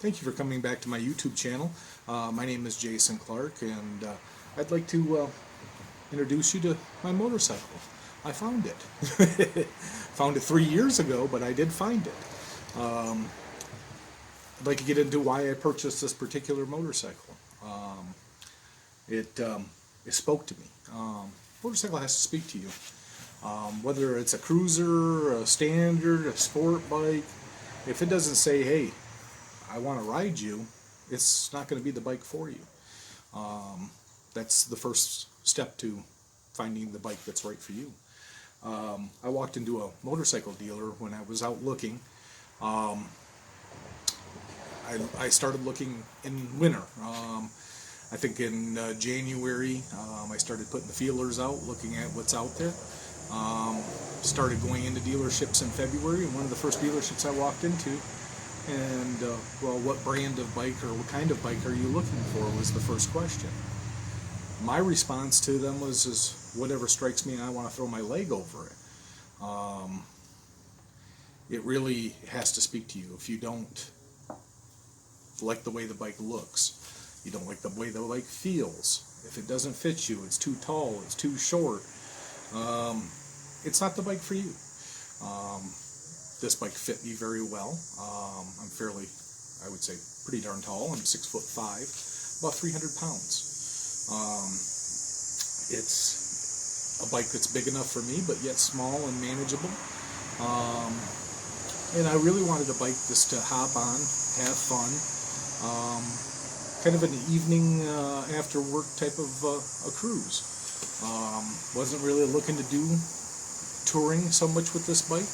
Thank you for coming back to my YouTube channel. My name is Jason Clark, and I'd like to introduce you to my motorcycle. I found it. Found it 3 years ago, but I did find it. I'd like to get into why I purchased this particular motorcycle. It spoke to me. Motorcycle has to speak to you. Whether it's a cruiser, a standard, a sport bike, if it doesn't say, hey, I want to ride you, it's not going to be the bike for you. That's the first step to finding the bike that's right for you. I walked into a motorcycle dealer when I was out looking. I started looking in winter. I think in January I started putting the feelers out, looking at what's out there. Started going into dealerships in February, and one of the first dealerships I walked into, and well, what brand of bike or what kind of bike are you looking for was the first question. My response to them was whatever strikes me, and I want to throw my leg over it. It really has to speak to you. If you don't like the way the bike looks, you don't like the way the bike feels, if it doesn't fit you, it's too tall, it's too short, it's not the bike for you. This bike fit me very well. I'm fairly, I would say, pretty darn tall. I'm 6'5", about 300 pounds. It's a bike that's big enough for me, but yet small and manageable. And I really wanted a bike just to hop on, have fun, kind of an evening after work type of a cruise. Wasn't really looking to do touring so much with this bike.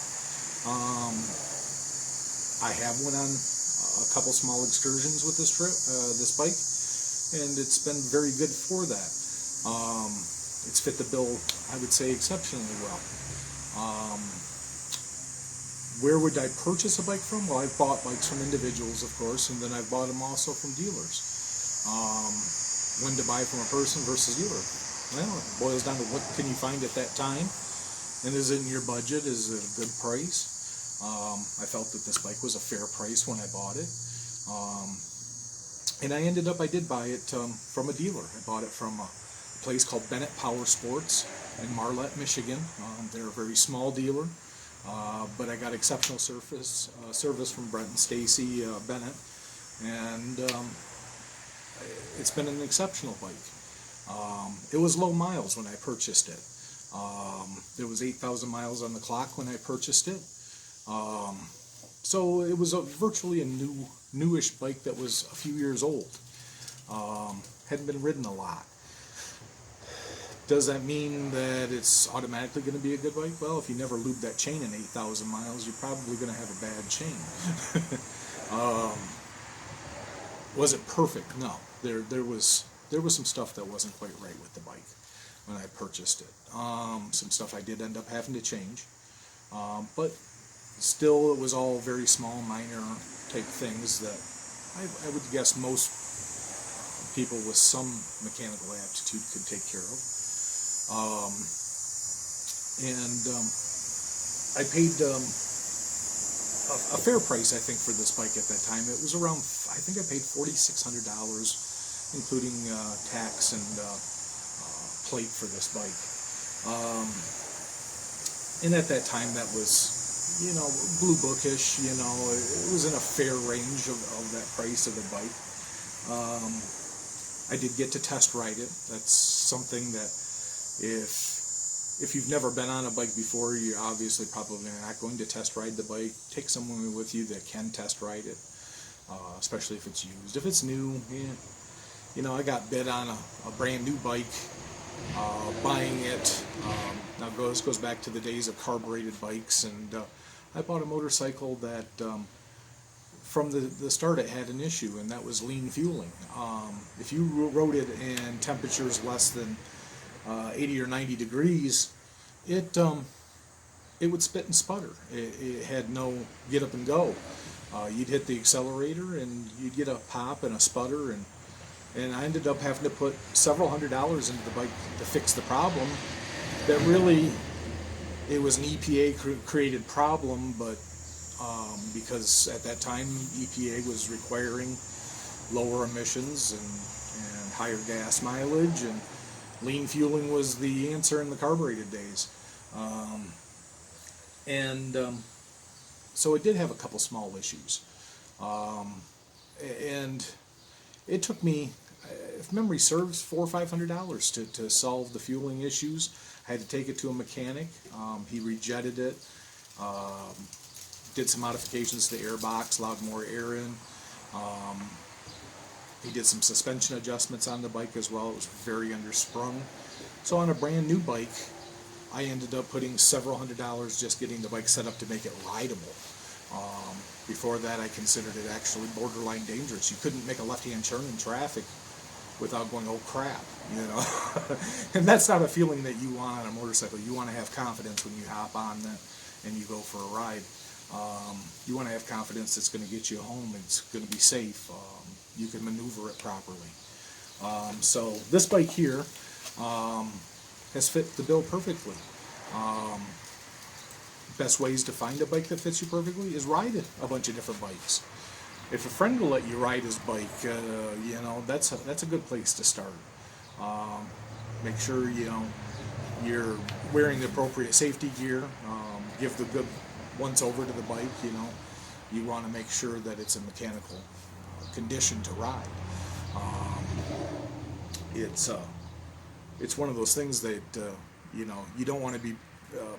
I have went on a couple small excursions with this bike, and it's been very good for that. It's fit the bill, I would say, exceptionally well. Where would I purchase a bike from? Well, I've bought bikes from individuals, of course, and then I've bought them also from dealers. When to buy from a person versus dealer? Well, it boils down to what can you find at that time, and is it in your budget? Is it a good price? I felt that this bike was a fair price when I bought it, and I did buy it from a dealer. I bought it from a place called Bennett Power Sports in Marlette, Michigan. They're a very small dealer, but I got exceptional service from Brent and Stacy Bennett, and it's been an exceptional bike. It was low miles when I purchased it. There was 8,000 miles on the clock when I purchased it. So it was virtually a newish bike that was a few years old. Hadn't been ridden a lot. Does that mean that it's automatically going to be a good bike? Well, if you never lubed that chain in 8,000 miles, you're probably going to have a bad chain. Was it perfect? No. There was some stuff that wasn't quite right with the bike when I purchased it. Some stuff I did end up having to change, but still it was all very small, minor type things that I would guess most people with some mechanical aptitude could take care of. I paid a fair price, I think, for this bike at that time. It was around, I think I paid $4,600, including tax and plate for this bike. And at that time, that was, blue bookish. It was in a fair range of that price of the bike. I did get to test ride it. That's something that if you've never been on a bike before, you're obviously probably not going to test ride the bike. Take someone with you that can test ride it, especially if it's used. If it's new, I got bid on a brand new bike, buying it. Now this goes back to the days of carbureted bikes, and I bought a motorcycle that from the start it had an issue, and that was lean fueling. If you rode it in temperatures less than 80 or 90 degrees, it would spit and sputter. It had no get up and go. You'd hit the accelerator and you'd get a pop and a sputter, and I ended up having to put several $100s into the bike to fix the problem. That really, it was an EPA created problem, but because at that time EPA was requiring lower emissions and higher gas mileage, and lean fueling was the answer in the carbureted days. So it did have a couple small issues. And it took me, if memory serves, $400 or $500 to solve the fueling issues. I had to take it to a mechanic. He rejetted it, did some modifications to the air box, allowed more air in. He did some suspension adjustments on the bike as well. It was very undersprung. So on a brand new bike, I ended up putting several $100s just getting the bike set up to make it rideable. Before that, I considered it actually borderline dangerous. You couldn't make a left-hand turn in traffic without going, oh crap, you know. And that's not a feeling that you want on a motorcycle. You want to have confidence when you hop on and you go for a ride. You want to have confidence it's going to get you home. It's going to be safe. You can maneuver it properly. So this bike here has fit the bill perfectly. Best ways to find a bike that fits you perfectly is ride a bunch of different bikes. If a friend will let you ride his bike, you know, that's a good place to start. Make sure, you know, you're wearing the appropriate safety gear. Give the good once over to the bike. You know, you want to make sure that it's in mechanical condition to ride. It's one of those things that you know, you don't want to be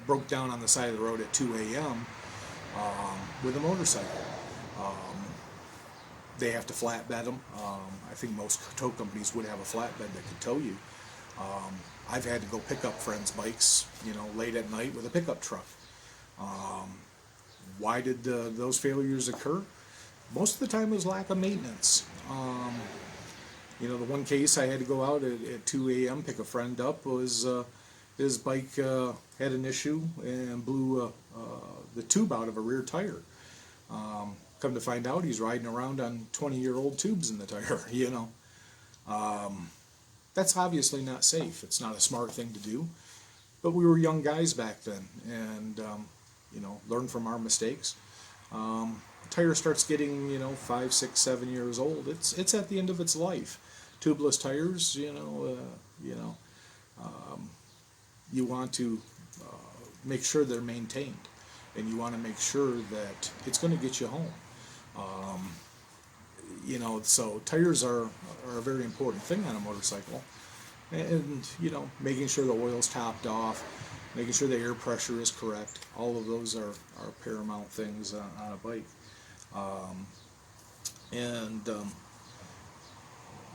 broke down on the side of the road at 2 a.m. With a motorcycle. They have to flatbed them. I think most tow companies would have a flatbed that could tow you. I've had to go pick up friends' bikes, you know, late at night with a pickup truck. Why did those failures occur? Most of the time it was lack of maintenance. You know, the one case I had to go out at 2 a.m. pick a friend up was his bike had an issue and blew the tube out of a rear tire. Come to find out, he's riding around on 20-year-old tubes in the tire, you know. That's obviously not safe. It's not a smart thing to do. But we were young guys back then, and, you know, learn from our mistakes. Tire starts getting, you know, 5, 6, 7 years old. It's at the end of its life. Tubeless tires, you want to make sure they're maintained, and you want to make sure that it's going to get you home. You know, so tires are a very important thing on a motorcycle, and you know, making sure the oil's topped off, making sure the air pressure is correct. All of those are paramount things on a bike.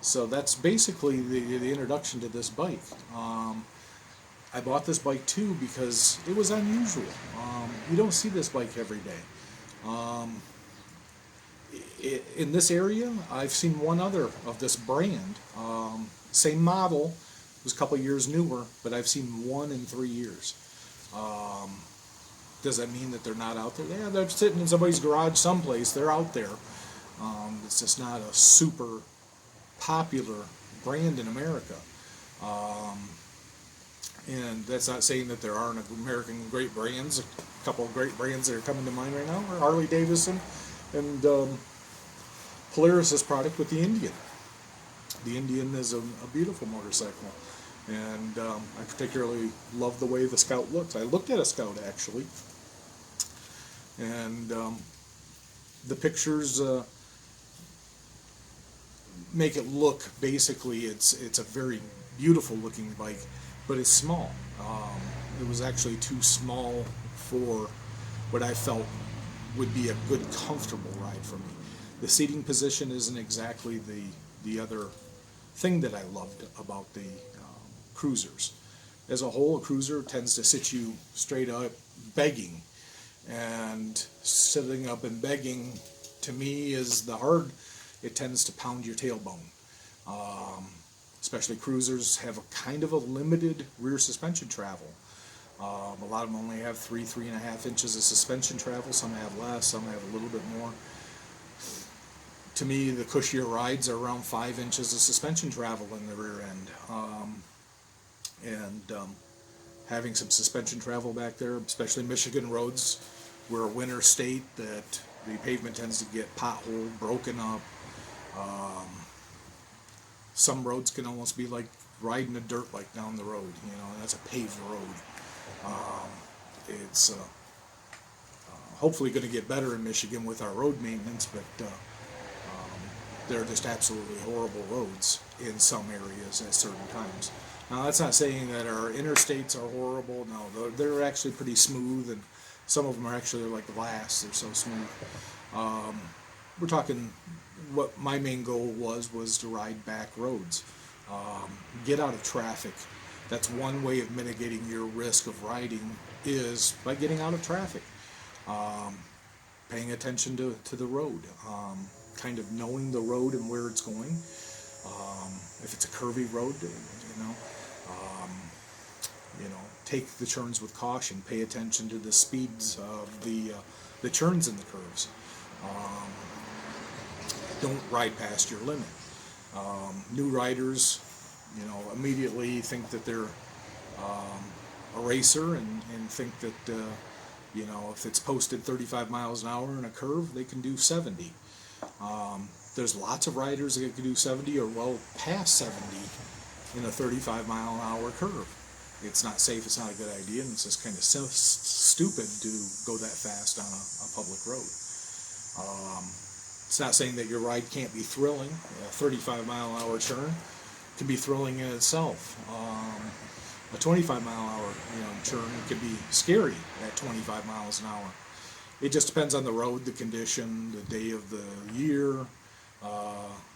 So that's basically the introduction to this bike. I bought this bike too because it was unusual. You don't see this bike every day. In this area, I've seen one other of this brand. Same model, it was a couple years newer, but I've seen one in 3 years. Does that mean that they're not out there? Yeah, they're sitting in somebody's garage someplace. They're out there. It's just not a super popular brand in America. And that's not saying that there aren't American great brands. A couple of great brands that are coming to mind right now are Harley Davidson and Polaris' product with the Indian. The Indian is a beautiful motorcycle, and I particularly love the way the Scout looks. I looked at a Scout actually, and the pictures make it look, basically it's a very beautiful looking bike, but it's small. It was actually too small for what I felt would be a good, comfortable ride for me. The seating position isn't exactly the other thing that I loved about the cruisers. As a whole, a cruiser tends to sit you straight up begging, and sitting up and begging to me is the hard. It tends to pound your tailbone. Especially cruisers have a kind of a limited rear suspension travel. A lot of them only have 3.5 inches of suspension travel. Some have less, some have a little bit more. To me, the cushier rides are around 5 inches of suspension travel in the rear end. Having some suspension travel back there, especially Michigan roads, we're a winter state that the pavement tends to get potholed, broken up. Some roads can almost be like riding a dirt bike down the road, and that's a paved road. It's hopefully going to get better in Michigan with our road maintenance, but they're just absolutely horrible roads in some areas at certain times. Now, that's not saying that our interstates are horrible. No, they're actually pretty smooth, and some of them are actually like glass. They're so smooth. We're talking, what my main goal was to ride back roads, get out of traffic. That's one way of mitigating your risk of riding, is by getting out of traffic, paying attention to the road, kind of knowing the road and where it's going. If it's a curvy road, take the turns with caution. Pay attention to the speeds of the turns in the curves. Don't ride past your limit. New riders, immediately think that they're a racer and think that if it's posted 35 miles an hour in a curve, they can do 70. There's lots of riders that can do 70 or well past 70 in a 35 mile an hour curve. It's not safe, it's not a good idea, and it's just kind of stupid to go that fast on a public road. It's not saying that your ride can't be thrilling. A 35 mile an hour turn can be thrilling in itself. A 25 mile an hour turn can be scary at 25 miles an hour. It just depends on the road, the condition, the day of the year.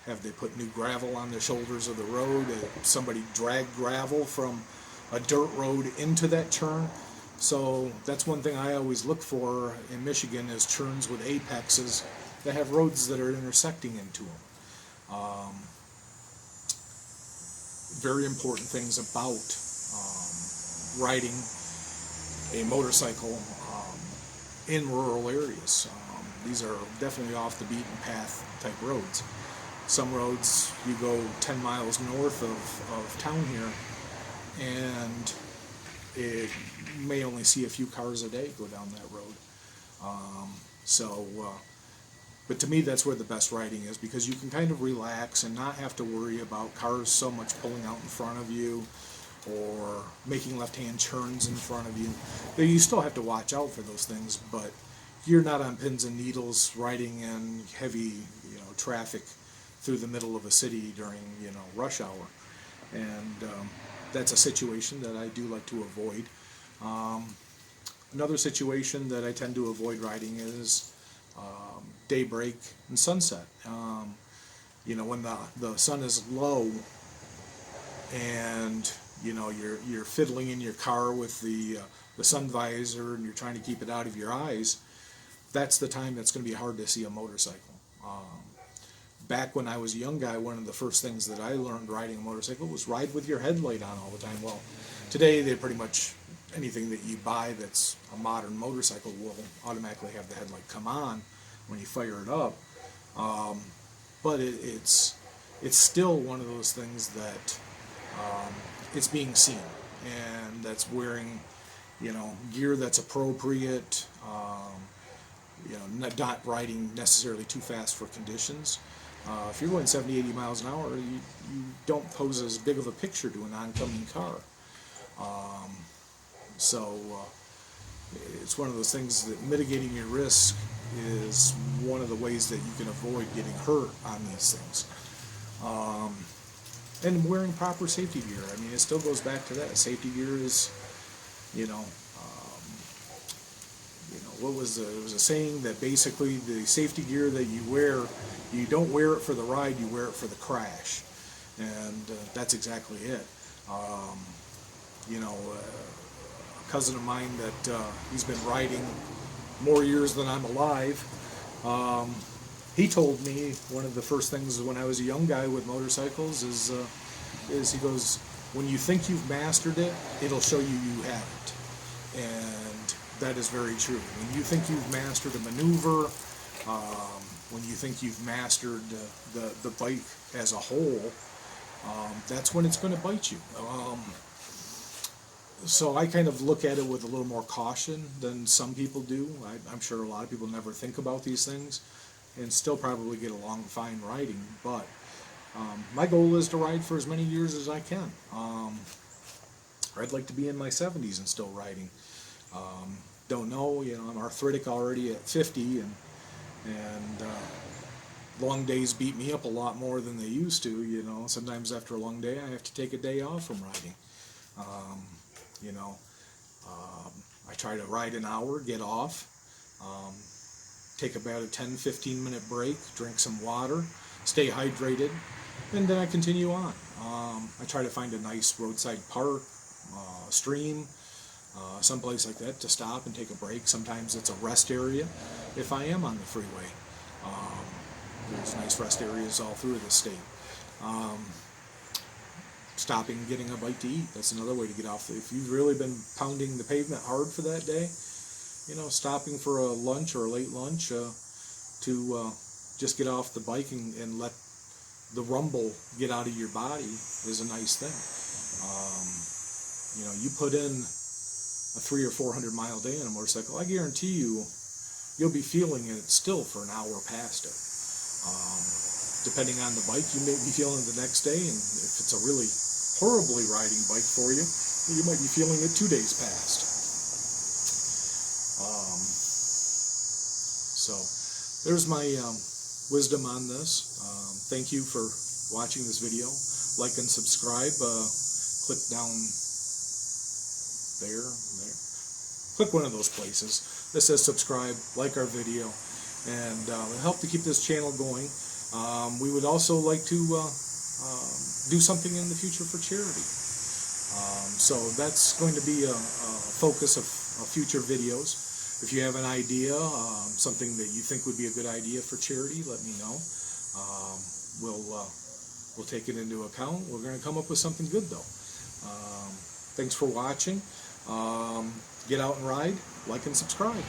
Have they put new gravel on the shoulders of the road? Somebody dragged gravel from a dirt road into that turn? So that's one thing I always look for in Michigan, is turns with apexes that have roads that are intersecting into them. Very important things about riding a motorcycle in rural areas. These are definitely off the beaten path type roads. Some roads, you go 10 miles north of town here, and it may only see a few cars a day go down that road. But to me, that's where the best riding is, because you can kind of relax and not have to worry about cars so much pulling out in front of you or making left-hand turns in front of you. You still have to watch out for those things, but you're not on pins and needles riding in heavy traffic through the middle of a city during rush hour. And that's a situation that I do like to avoid. Another situation that I tend to avoid riding is daybreak and sunset. When the sun is low and you're fiddling in your car with the sun visor and you're trying to keep it out of your eyes, that's the time that's going to be hard to see a motorcycle. Back when I was a young guy, one of the first things that I learned riding a motorcycle was ride with your headlight on all the time. Well, today they pretty much, anything that you buy that's a modern motorcycle will automatically have the headlight come on when you fire it up. But it's still one of those things that it's being seen, and that's wearing gear that's appropriate, not riding necessarily too fast for conditions. If you're going 70, 80 miles an hour, you don't pose as big of a picture to an oncoming car. So it's one of those things that mitigating your risk is one of the ways that you can avoid getting hurt on these things. And wearing proper safety gear. I mean, it still goes back to that. Safety gear is, what was it was a saying that basically the safety gear that you wear, you don't wear it for the ride, you wear it for the crash. And that's exactly it. A cousin of mine that he's been riding more years than I'm alive, he told me one of the first things when I was a young guy with motorcycles is he goes, when you think you've mastered it, it'll show you haven't. And that is very true. When you think you've mastered a maneuver, when you think you've mastered the bike as a whole, that's when it's going to bite you. So I kind of look at it with a little more caution than some people do. I'm sure a lot of people never think about these things and still probably get along fine riding, but my goal is to ride for as many years as I can. I'd like to be in my 70s and still riding. Don't know, I'm arthritic already at 50, and long days beat me up a lot more than they used to. Sometimes after a long day I have to take a day off from riding. You know, I try to ride an hour, get off, take about a 10-15 minute break, drink some water, stay hydrated, and then I continue on. I try to find a nice roadside park, stream, someplace like that to stop and take a break. Sometimes it's a rest area if I am on the freeway. There's nice rest areas all through the state. Stopping and getting a bite to eat, that's another way to get off. If you've really been pounding the pavement hard for that day, stopping for a lunch or a late lunch to just get off the bike and let the rumble get out of your body is a nice thing. You put in a 300 or 400 mile day on a motorcycle, I guarantee you'll be feeling it still for an hour past it. Depending on the bike, you may be feeling it the next day, and if it's a really horribly riding bike for you, you might be feeling it 2 days past. So there's my wisdom on this. Thank you for watching this video. Like and subscribe. Click down there. Click one of those places that says subscribe, like our video, and it'll help to keep this channel going. We would also like to do something in the future for charity. So that's going to be a focus of future videos. If you have an idea, something that you think would be a good idea for charity, let me know. We'll take it into account. We're going to come up with something good, though. Thanks for watching. Get out and ride, like and subscribe.